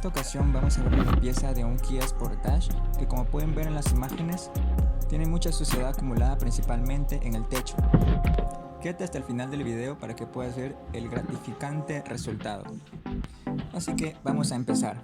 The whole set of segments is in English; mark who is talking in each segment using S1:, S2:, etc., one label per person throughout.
S1: esta ocasión vamos a ver la limpieza de un KIA Sportage que, como pueden ver en las imágenes, tiene mucha suciedad acumulada principalmente en el techo. Quédate hasta el final del video para que puedas ver el gratificante resultado. Así que vamos a empezar.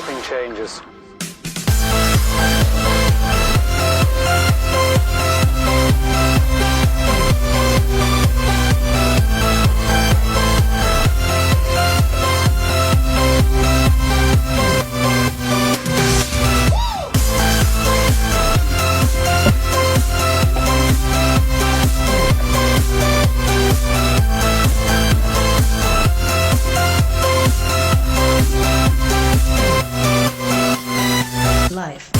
S2: shipping changes.
S3: Life.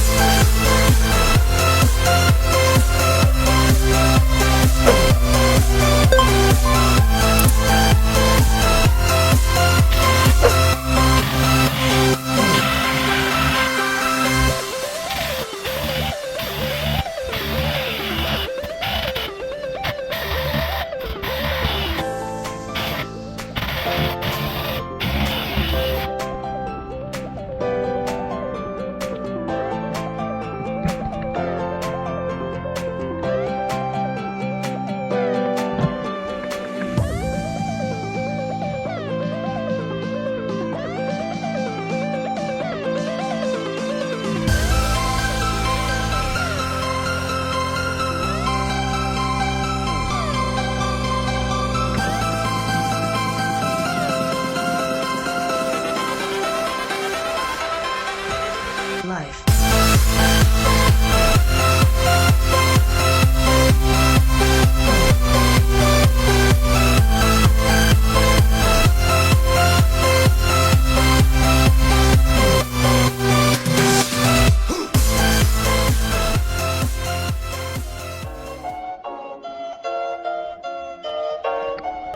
S3: Life.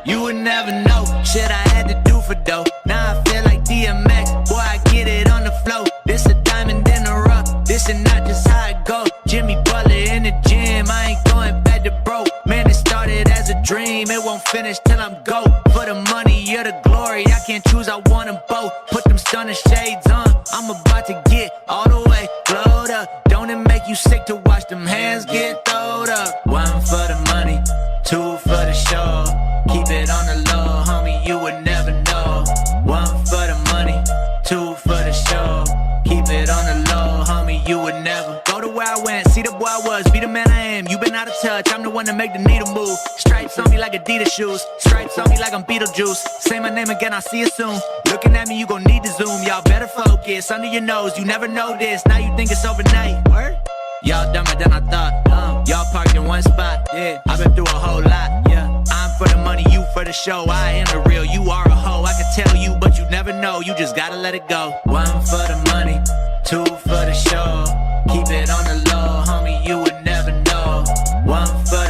S4: You would never know shit I had to do for dough. Now I feel like DMX, boy, I get it on the flow. This a diamond in the rough, this is not just how it go. Jimmy Butler in the gym, I ain't going back to broke. Man, it started as a dream, it won't finish till I'm go. For the money or the glory, I can't choose, I want them both. Put them stunner shades on, I'm about to get all the way glowed up. Don't it make you sick to watch them hands get throwed up? One for the money, two for the show. Keep it on the low, homie, you would never know. One for the money, two for the show. Keep it on the low, homie, you would never go to where I went, see the boy I was, be the man I am. You been out of touch, I'm the one that make the needle move. Stripes on me like Adidas shoes, stripes on me like I'm Beetlejuice. Say my name again, I'll see you soon. Looking at me, you gon' need to zoom. Y'all better focus, under your nose, you never know this. Now you think it's overnight. Word? Y'all dumber than I thought. Y'all parked in one spot. Yeah, I've been through a whole lot. Yeah, I'm for the money, you for the show. I am the real, you are a hoe. I can tell you, but you never know. You just gotta let it go. One for the money, two for the show. Keep it on the low, homie, you would never know. One for